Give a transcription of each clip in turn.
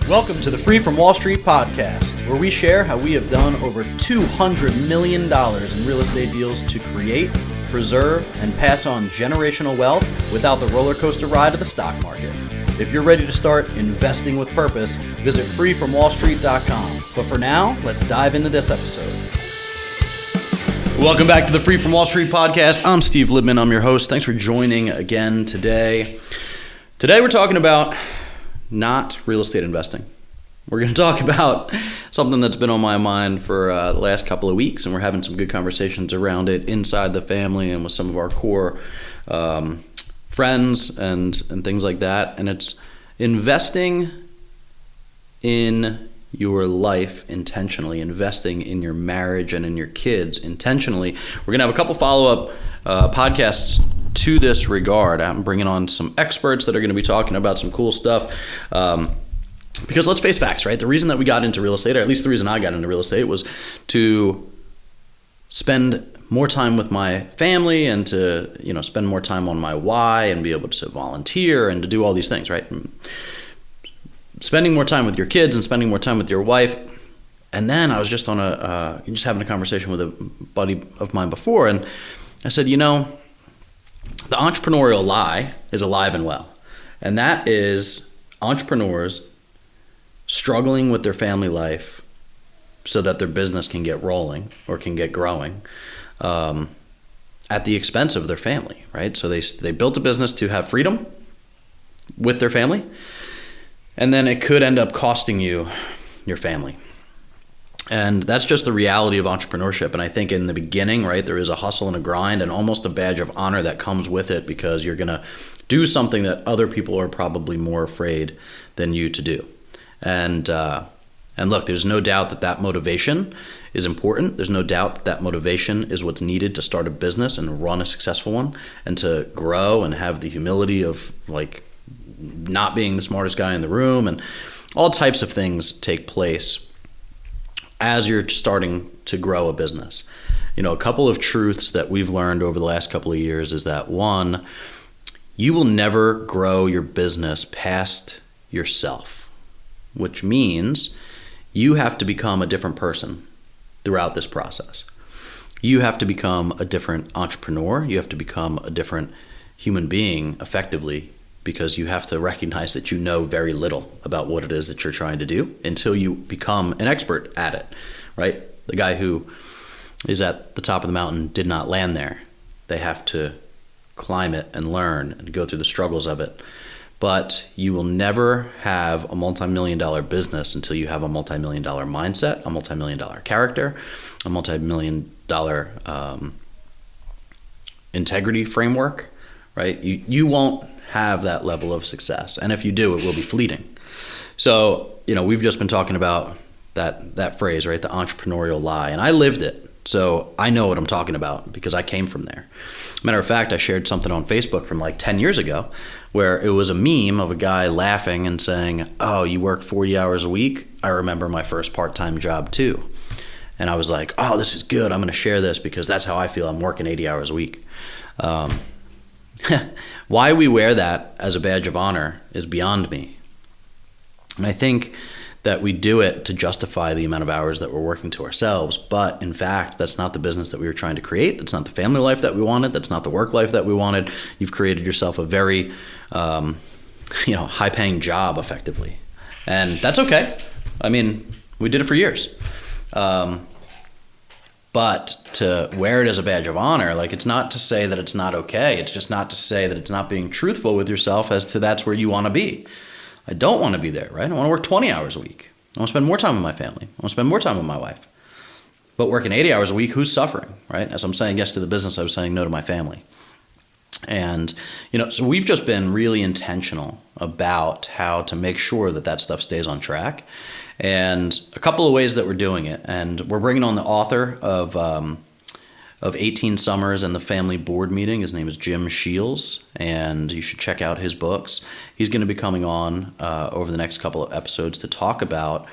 Welcome to the Free from Wall Street podcast, where we share how we have done over $200 million in real estate deals to create, preserve, and pass on generational wealth without the roller coaster ride of the stock market. If you're ready to start investing with purpose, visit freefromwallstreet.com. But for now, let's dive into this episode. Welcome back to the Free from Wall Street podcast. I'm Steve Libman. I'm your host. Thanks for joining again today. Today we're talking about not real estate investing. We're going to talk about something that's been on my mind for the last couple of weeks, and we're having some good conversations around it inside the family and with some of our core friends and things like that. And it's investing in your life intentionally, investing in your marriage and in your kids intentionally. We're going to have a couple follow-up podcasts to this regard. I'm bringing on some experts that are going to be talking about some cool stuff. Because let's face facts, right? The reason that we got into real estate, or at least the reason I got into real estate, was to spend more time with my family and to, spend more time on my why and be able to volunteer and to do all these things, right? Spending more time with your kids and spending more time with your wife. And then I was just on just having a conversation with a buddy of mine before, and I said, the entrepreneurial lie is alive and well. And that is entrepreneurs struggling with their family life so that their business can get rolling or can get growing at the expense of their family, right? So they built a business to have freedom with their family, and then it could end up costing you your family. And that's just the reality of entrepreneurship. And I think in the beginning, right, there is a hustle and a grind and almost a badge of honor that comes with it, because you're going to do something that other people are probably more afraid than you to do. And look, there's no doubt that motivation is important. There's no doubt that motivation is what's needed to start a business and run a successful one and to grow and have the humility of not being the smartest guy in the room, and all types of things take place as you're starting to grow a business. A couple of truths that we've learned over the last couple of years is that, one, you will never grow your business past yourself, which means you have to become a different person throughout this process. You have to become a different entrepreneur. You have to become a different human being effectively, because you have to recognize that you know very little about what it is that you're trying to do until you become an expert at it, right? The guy who is at the top of the mountain did not land there. They have to climb it and learn and go through the struggles of it. But you will never have a multi-million-dollar business until you have a multi-million-dollar mindset, a multi-million-dollar character, a multi-million-dollar integrity framework, right? You won't have that level of success. And if you do, it will be fleeting. So, we've just been talking about that phrase, right? The entrepreneurial lie. And I lived it. So I know what I'm talking about because I came from there. Matter of fact, I shared something on Facebook from 10 years ago where it was a meme of a guy laughing and saying, "Oh, you work 40 hours a week? I remember my first part-time job too." And I was like, "Oh, this is good. I'm going to share this because that's how I feel. I'm working 80 hours a week." Why we wear that as a badge of honor is beyond me. And I think that we do it to justify the amount of hours that we're working to ourselves. But in fact, that's not the business that we were trying to create. That's not the family life that we wanted. That's not the work life that we wanted. You've created yourself a very, high-paying job effectively. And that's okay. I mean, we did it for years. But to wear it as a badge of honor, it's not to say that it's not okay. It's just not to say that it's not being truthful with yourself as to that's where you want to be. I don't want to be there, right? I want to work 20 hours a week. I want to spend more time with my family. I want to spend more time with my wife. But working 80 hours a week, who's suffering, right? As I'm saying yes to the business, I was saying no to my family. And, so we've just been really intentional about how to make sure that stuff stays on track. And a couple of ways that we're doing it. And we're bringing on the author of 18 Summers and the Family Board Meeting. His name is Jim Sheils, and you should check out his books. He's going to be coming on over the next couple of episodes to talk about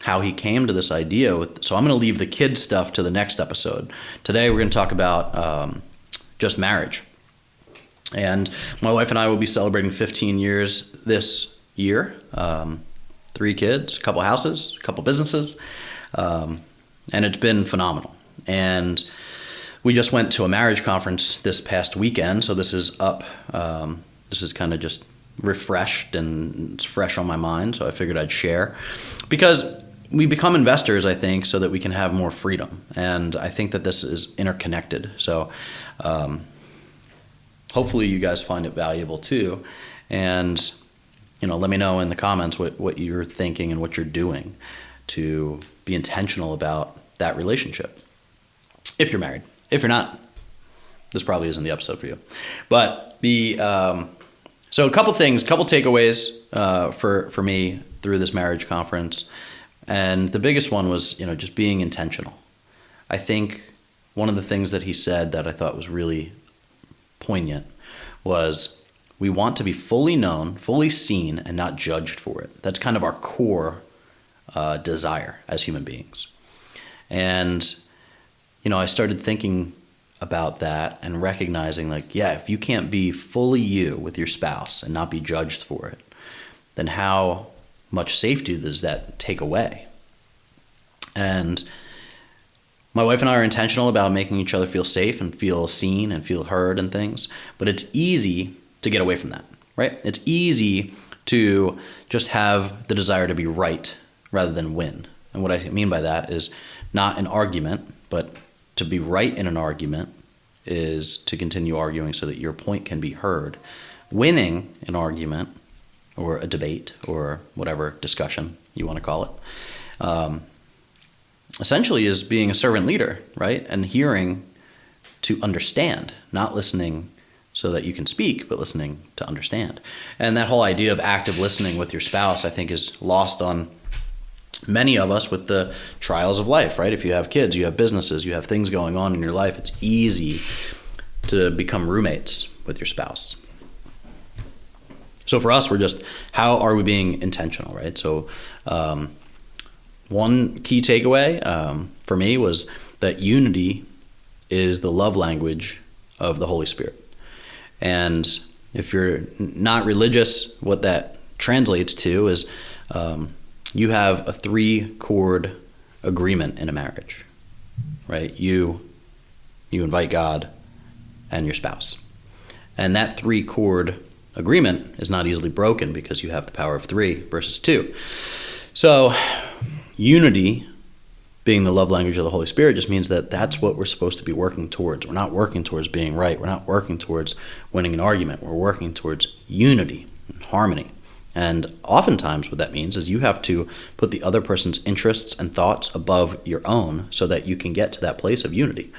how he came to this idea. So I'm going to leave the kids stuff to the next episode. Today we're going to talk about just marriage. And my wife and I will be celebrating 15 years this year. 3 kids, a couple houses, a couple businesses, and it's been phenomenal. And we just went to a marriage conference this past weekend, so this is up. This is kind of just refreshed and it's fresh on my mind, so I figured I'd share. Because we become investors, I think, so that we can have more freedom. And I think that this is interconnected. So hopefully you guys find it valuable too. And let me know in the comments what you're thinking and what you're doing to be intentional about that relationship. If you're married. If you're not, this probably isn't the episode for you. But so a couple things, couple takeaways for me through this marriage conference. And the biggest one was, just being intentional. I think one of the things that he said that I thought was really poignant was, we want to be fully known, fully seen, and not judged for it. That's kind of our core desire as human beings. And, I started thinking about that and recognizing if you can't be fully you with your spouse and not be judged for it, then how much safety does that take away? And my wife and I are intentional about making each other feel safe and feel seen and feel heard and things, but it's easy to get away from that, right? It's easy to just have the desire to be right rather than win. And what I mean by that is not an argument, but to be right in an argument is to continue arguing so that your point can be heard. Winning an argument or a debate or whatever discussion you want to call it, essentially is being a servant leader, right? And hearing to understand, not listening so that you can speak, but listening to understand. And that whole idea of active listening with your spouse, I think, is lost on many of us with the trials of life, right? If you have kids, you have businesses, you have things going on in your life, it's easy to become roommates with your spouse. So for us, we're just, how are we being intentional, right? So one key takeaway for me was that unity is the love language of the Holy Spirit. And if you're not religious, what that translates to is you have a 3-chord agreement in a marriage, right? You invite God and your spouse. And that 3-chord agreement is not easily broken because you have the power of 3 versus 2. So unity being the love language of the Holy Spirit just means that that's what we're supposed to be working towards. We're not working towards being right. We're not working towards winning an argument. We're working towards unity and harmony. And oftentimes what that means is you have to put the other person's interests and thoughts above your own so that you can get to that place of unity.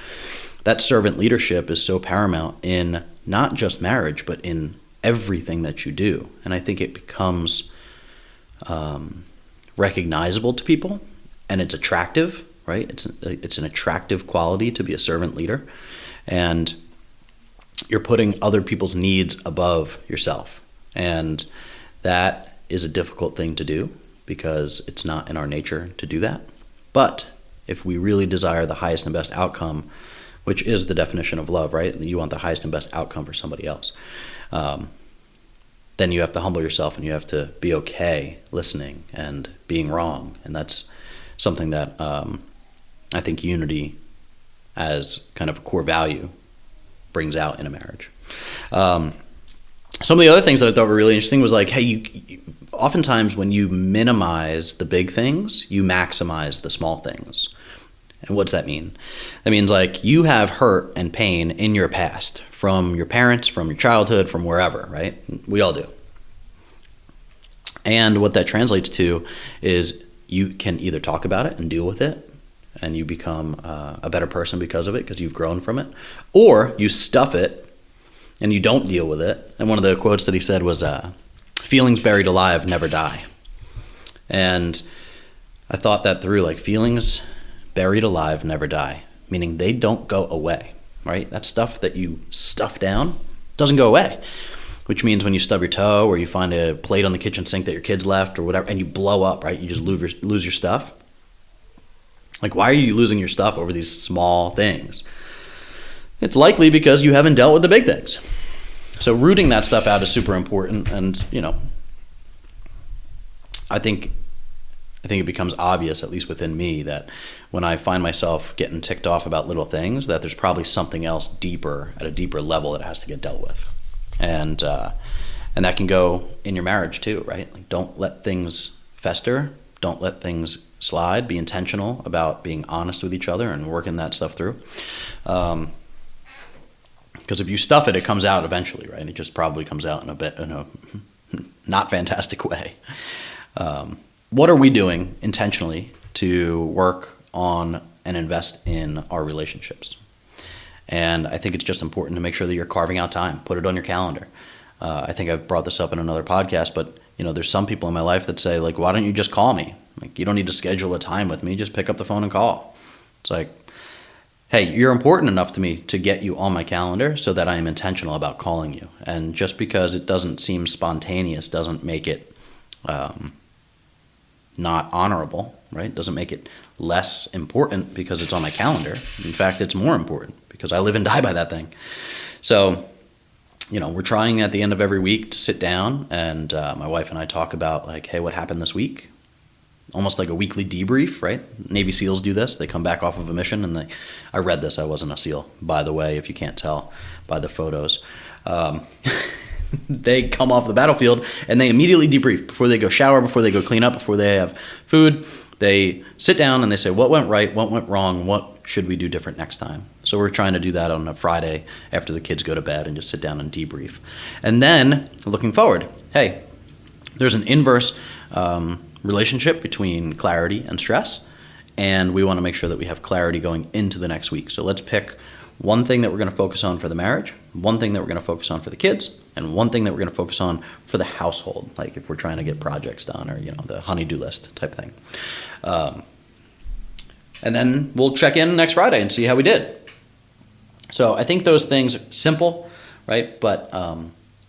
That servant leadership is so paramount in not just marriage, but in everything that you do. And I think it becomes recognizable to people, and it's attractive, right? It's an attractive quality to be a servant leader. And you're putting other people's needs above yourself. And that is a difficult thing to do because it's not in our nature to do that. But if we really desire the highest and best outcome, which is the definition of love, right? You want the highest and best outcome for somebody else. Then you have to humble yourself and you have to be okay listening and being wrong. And that's something that I think unity as kind of a core value brings out in a marriage. Some of the other things that I thought were really interesting was hey, oftentimes when you minimize the big things, you maximize the small things. And what's that mean? That means you have hurt and pain in your past from your parents, from your childhood, from wherever, right? We all do. And what that translates to is you can either talk about it and deal with it, and you become a better person because of it, because you've grown from it, or you stuff it and you don't deal with it. And one of the quotes that he said was, feelings buried alive never die. And I thought that through, feelings buried alive never die, meaning they don't go away, right? That stuff that you stuff down doesn't go away, which means when you stub your toe or you find a plate on the kitchen sink that your kids left or whatever, and you blow up, right? You just lose your stuff. Why are you losing your stuff over these small things? It's likely because you haven't dealt with the big things. So rooting that stuff out is super important. And, I think I think it becomes obvious, at least within me, that when I find myself getting ticked off about little things, that there's probably something else deeper, at a deeper level, that has to get dealt with. And that can go in your marriage too, right? Like, don't let things fester. Don't let things slide. Be intentional about being honest with each other and working that stuff through. Because if you stuff it, it comes out eventually, right? It just probably comes out in a not fantastic way. What are we doing intentionally to work on and invest in our relationships? And I think it's just important to make sure that you're carving out time. Put it on your calendar. I think I've brought this up in another podcast, but there's some people in my life that say, like, why don't you just call me? Like, you don't need to schedule a time with me. Just pick up the phone and call. It's like, hey, you're important enough to me to get you on my calendar so that I am intentional about calling you. And just because it doesn't seem spontaneous doesn't make it not honorable, right? Doesn't make it less important because it's on my calendar. In fact, it's more important because I live and die by that thing. So, we're trying at the end of every week to sit down and my wife and I talk about, like, hey, what happened this week? Almost like a weekly debrief, right? Navy SEALs do this. They come back off of a mission and I read this. I wasn't a SEAL, by the way, if you can't tell by the photos. They come off the battlefield and they immediately debrief before they go shower, before they go clean up, before they have food. They sit down and they say, what went right, what went wrong, what should we do different next time? So we're trying to do that on a Friday after the kids go to bed and just sit down and debrief. And then looking forward, hey, there's an inverse relationship between clarity and stress, and we want to make sure that we have clarity going into the next week. So let's pick one thing that we're going to focus on for the marriage, one thing that we're going to focus on for the kids, and one thing that we're going to focus on for the household, like if we're trying to get projects done or, the honey-do list type thing. And then we'll check in next Friday and see how we did. So I think those things are simple, right, but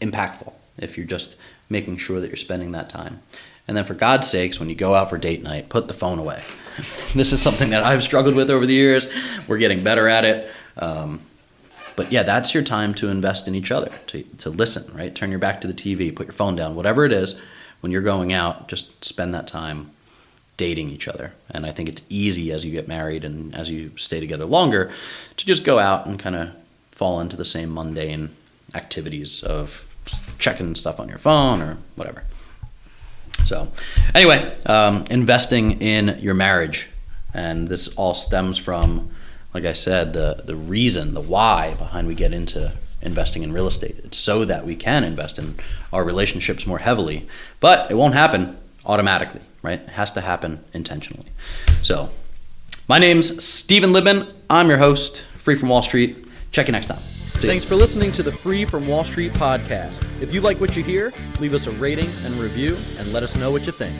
impactful if you're just making sure that you're spending that time. And then for God's sakes, when you go out for date night, put the phone away. This is something that I've struggled with over the years. We're getting better at it. But yeah, that's your time to invest in each other, to listen, right? Turn your back to the TV, put your phone down, whatever it is. When you're going out, just spend that time dating each other. And I think it's easy as you get married and as you stay together longer to just go out and kind of fall into the same mundane activities of checking stuff on your phone or whatever. So anyway, investing in your marriage. And this all stems from, like I said, the reason, the why behind we get into investing in real estate. It's so that we can invest in our relationships more heavily, but it won't happen automatically, right? It has to happen intentionally. So my name's Stephen Libman. I'm your host, Free from Wall Street. Check you next time. Thanks for listening to the Free from Wall Street podcast. If you like what you hear, leave us a rating and review and let us know what you think.